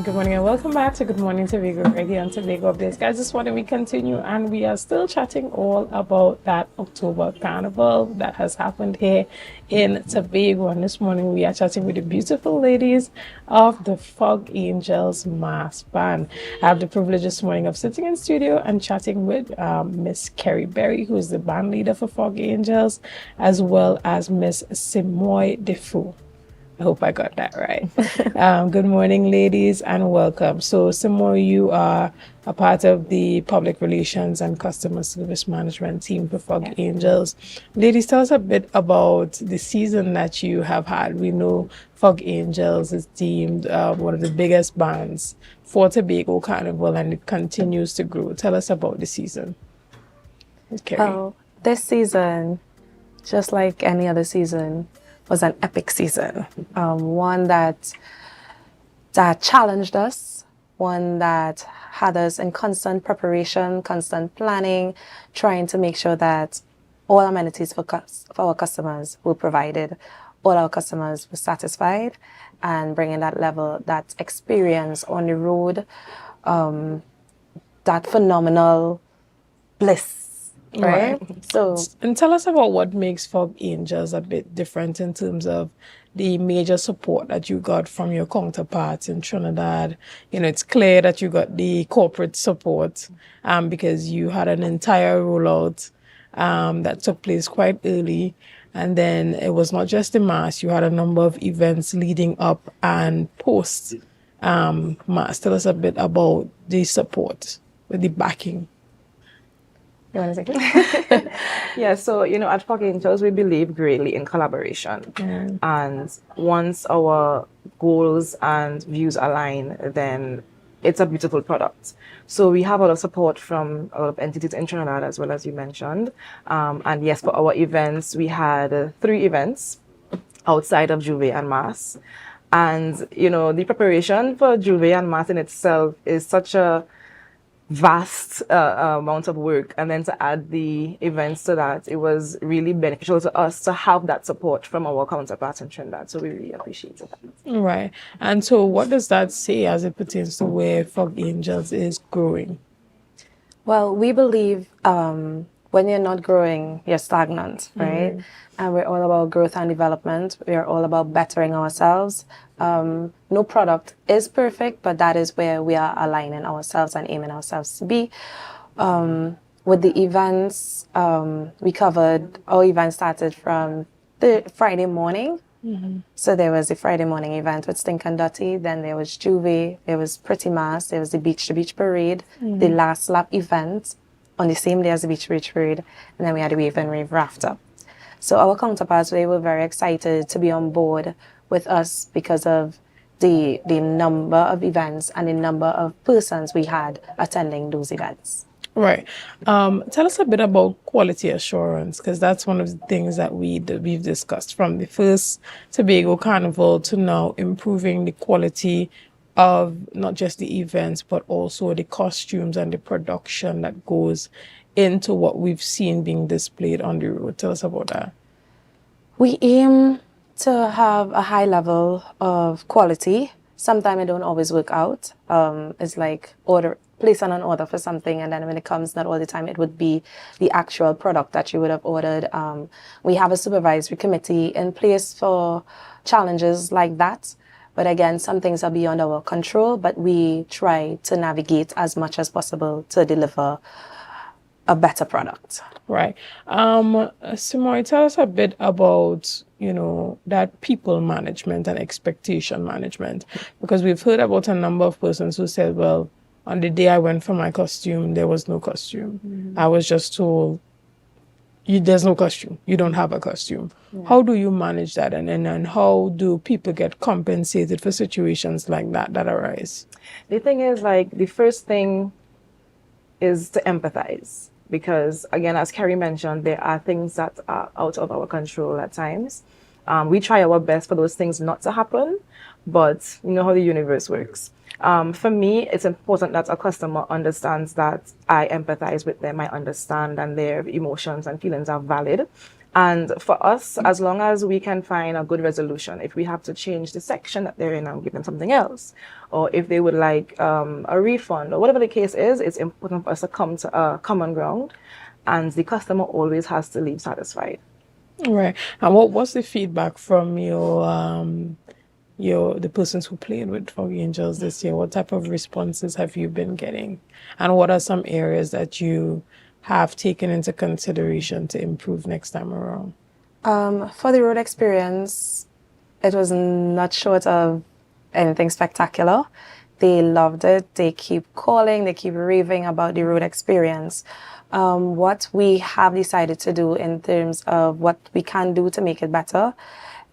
good morning, and welcome back to Good Morning Tobago, right here on Tobago Updates. Guys, this morning we continue, and we are still chatting all about that October Carnival that has happened here in Tobago. And this morning we are chatting with the beautiful ladies of the Fog Angels Mass Band. I have the privilege this morning of sitting in studio and chatting with Miss Keri Beri, who is the band leader for Fog Angels, as well as Miss Semoy DeFour. I hope I got that right. Good morning, ladies, and welcome. So, Semoy, you are a part of the public relations and customer service management team for Fog Angels. Ladies, tell us a bit about the season that you have had. We know Fog Angels is deemed one of the biggest bands for Tobago Carnival, and it continues to grow. Tell us about the season. Well, this season, just like any other season, was an epic season. One that challenged us, one that had us in constant preparation, constant planning, trying to make sure that all amenities for our customers were provided, all our customers were satisfied, and bringing that level, that experience on the road, that phenomenal bliss. Right. So, and tell us about what makes Fog Angels a bit different in terms of the major support that you got from your counterparts in Trinidad. You know, it's clear that you got the corporate support because you had an entire rollout that took place quite early. And then it was not just the mass, you had a number of events leading up and post mass. Tell us a bit about the support with the backing. you want to say? Yeah, so, at Fog Angels, we believe greatly in collaboration. And once our goals and views align, then it's a beautiful product. So we have a lot of support from a lot of entities in Trinidad, as well as you mentioned. And yes, for our events, we had 3 events outside of Juve and Mass. And, the preparation for Juve and Mass in itself is such a vast amount of work, and then to add the events to that, it was really beneficial to us to have that support from our counterparts in Trinidad. So we really appreciated that. Right. And so what does that say as it pertains to where Fog Angels is growing? Well, we believe when you're not growing, you're stagnant, right? And we're all about growth and development. We're all about bettering ourselves. No product is perfect, but that is where we are aligning ourselves and aiming ourselves to be. With the events, we covered, our event started from the Friday morning. So there was the Friday morning event with Stink and Dirty, then there was Juve, there was Pretty Mass, there was the Beach to Beach Parade, the last lap event on the same day as the Beach to Beach Parade, and then we had the Wave and Rave Rafter. So our counterparts, they were very excited to be on board with us because of the number of events and the number of persons we had attending those events. Right. Tell us a bit about quality assurance, because that's one of the things that we've discussed from the first Tobago Carnival to now, improving the quality of not just the events, but also the costumes and the production that goes into what we've seen being displayed on the road. Tell us about that. We aim to have a high level of quality. Sometimes it don't always work out. It's like placing an order for something, and then when it comes, not all the time, it would be the actual product that you would have ordered. We have a supervisory committee in place for challenges like that. But again, some things are beyond our control, but we try to navigate as much as possible to deliver a better product. Right. Semoy, tell us a bit about, that people management and expectation management, because we've heard about a number of persons who said, well, on the day I went for my costume, there was no costume. I was just told, there's no costume. You don't have a costume. How do you manage that? And how do people get compensated for situations like that arise? The thing is, the first thing is to empathize. Because, again, as Keri mentioned, there are things that are out of our control at times. We try our best for those things not to happen, but you know how the universe works. For me, it's important that a customer understands that I empathize with them, I understand, and their emotions and feelings are valid. And for us, as long as we can find a good resolution, if we have to change the section that they're in and give them something else, or if they would like a refund, or whatever the case is, it's important for us to come to a common ground, and the customer always has to leave satisfied. Right. And what was the feedback from the persons who played with Foggy Angels this year? What type of responses have you been getting? And what are some areas that you have taken into consideration to improve next time around? For the road experience, it was not short of anything spectacular. They loved it. They keep calling, they keep raving about the road experience. What we have decided to do in terms of what we can do to make it better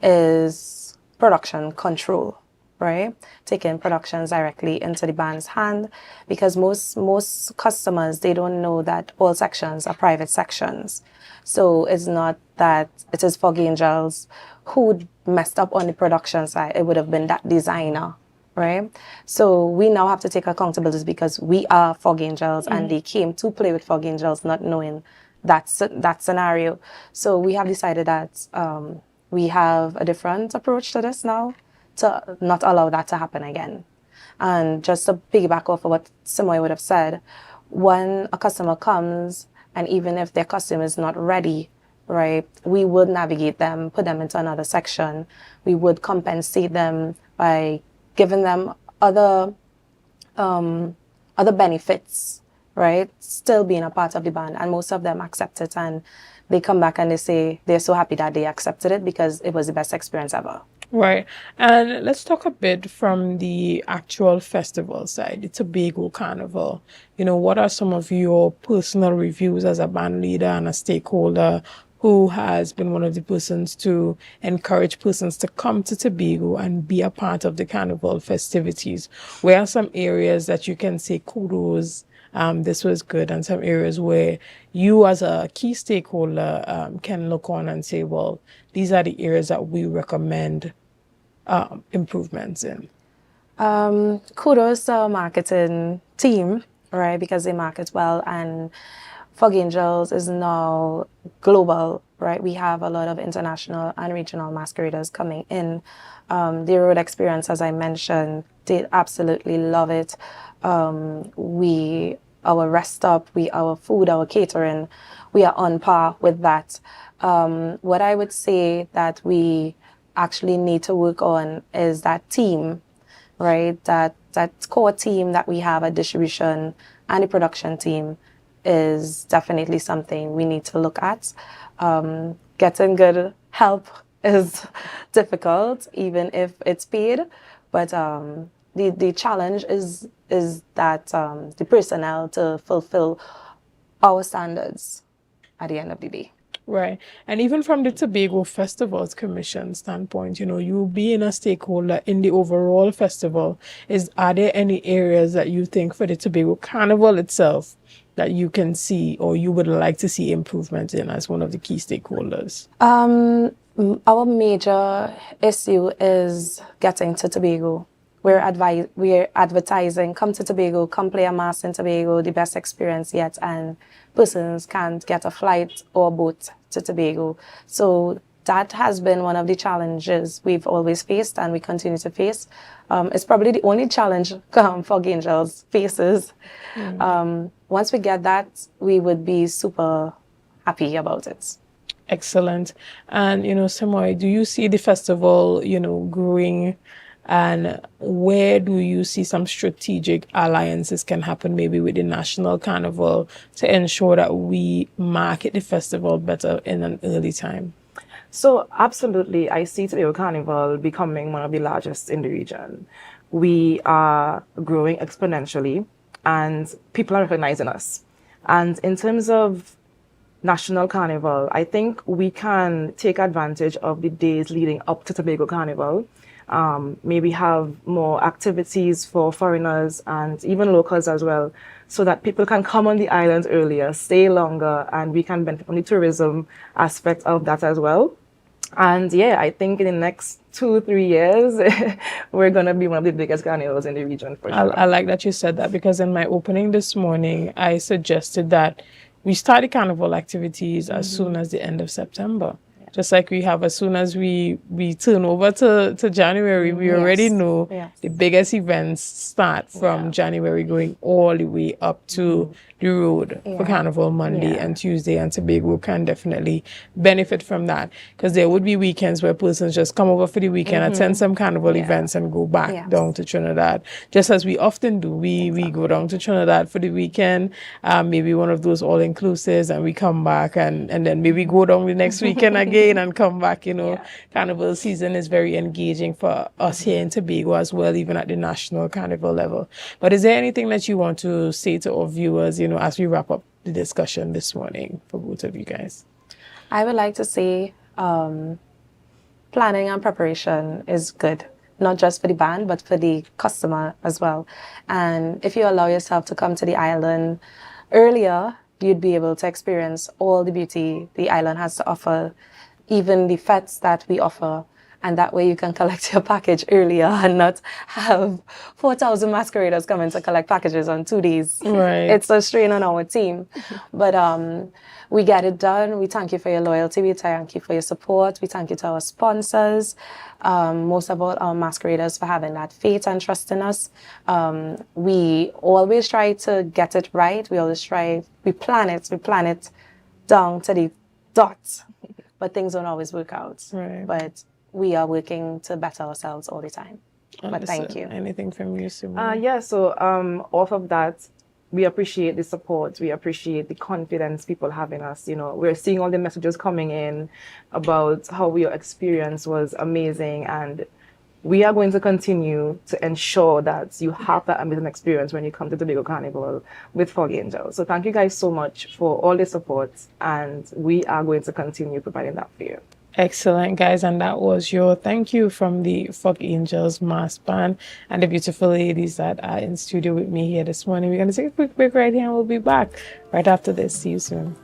is production control, right? Taking productions directly into the band's hand, because most customers, they don't know that all sections are private sections. So it's not that it is Foggy Angels who messed up on the production side. It would have been that designer, right? So we now have to take accountability because we are Foggy Angels and they came to play with Foggy Angels not knowing that scenario. So we have decided that we have a different approach to this now to not allow that to happen again. And just to piggyback off of what Semoy would have said, when a customer comes, and even if their costume is not ready, right, we would navigate them, put them into another section. We would compensate them by giving them other benefits, right, still being a part of the band. And most of them accept it, and they come back and they say they're so happy that they accepted it because it was the best experience ever. Right. And let's talk a bit from the actual festival side, the Tobago Carnival. What are some of your personal reviews as a band leader and a stakeholder who has been one of the persons to encourage persons to come to Tobago and be a part of the Carnival festivities? Where are some areas that you can say kudos, this was good, and some areas where you as a key stakeholder can look on and say, well, these are the areas that we recommend improvements in? Kudos to our marketing team, right, because they market well, and Foggy Angels is now global, right? We have a lot of international and regional masqueraders coming in. The road experience, as I mentioned, they absolutely love it. Our rest stop, our food, our catering, we are on par with that. What I would say that we actually need to work on is that team, right? That core team that we have at distribution and the production team is definitely something we need to look at. Getting good help is difficult, even if it's paid, but the challenge is that the personnel to fulfill our standards at the end of the day. Right. And even from the Tobago Festivals Commission standpoint, you being a stakeholder in the overall festival, are there any areas that you think for the Tobago Carnival itself that you can see or you would like to see improvement in as one of the key stakeholders? Our major issue is getting to Tobago. We're advertising, come to Tobago, come play a mass in Tobago, the best experience yet, and persons can't get a flight or boat to Tobago. So that has been one of the challenges we've always faced and we continue to face. It's probably the only challenge Foggy Angels faces. Once we get that, we would be super happy about it. Excellent. And, Semoy, do you see the festival, growing? And where do you see some strategic alliances can happen maybe with the National Carnival to ensure that we market the festival better in an early time? So absolutely, I see Tobago Carnival becoming one of the largest in the region. We are growing exponentially and people are recognizing us. And in terms of National Carnival, I think we can take advantage of the days leading up to Tobago Carnival. Maybe have more activities for foreigners and even locals as well, so that people can come on the island earlier, stay longer, and we can benefit from the tourism aspect of that as well. And yeah, I think in the next 2-3 years, we're going to be one of the biggest carnivals in the region for sure. I like that you said that, because in my opening this morning, I suggested that we start the carnival activities as soon as the end of September. Just like we have, as soon as we turn over to January, we already know the biggest events start from January going all the way up to the road for Carnival Monday and Tuesday, and Tobago can definitely benefit from that, because there would be weekends where persons just come over for the weekend, attend some Carnival events and go back down to Trinidad, just as we often do. We go down to Trinidad for the weekend, maybe one of those all-inclusives, and we come back and then maybe go down the next weekend again and come back. Carnival season is very engaging for us here in Tobago as well, even at the national carnival level. But is there anything that you want to say to our viewers, as we wrap up the discussion this morning for both of you guys? I would like to say planning and preparation is good, not just for the band, but for the customer as well. And if you allow yourself to come to the island earlier, you'd be able to experience all the beauty the island has to offer, even the fetes that we offer. And that way you can collect your package earlier and not have 4,000 masqueraders coming to collect packages on 2 days. Right. It's a strain on our team. But we get it done. We thank you for your loyalty. We thank you for your support. We thank you to our sponsors, most of all our masqueraders, for having that faith and trust in us. We always try to get it right. We plan it down to the dot. But things don't always work out. Right. But we are working to better ourselves all the time. But thank you. Anything from you, Semoy? So off of that, we appreciate the support. We appreciate the confidence people have in us. We're seeing all the messages coming in about how your experience was amazing, and we are going to continue to ensure that you have that amazing experience when you come to Tobago Carnival with Fog Angels. So thank you guys so much for all the support, and we are going to continue providing that for you. Excellent, guys. And that was your thank you from the Fog Angels Mass Band and the beautiful ladies that are in studio with me here this morning. We're going to take a quick break right here, and we'll be back right after this. See you soon.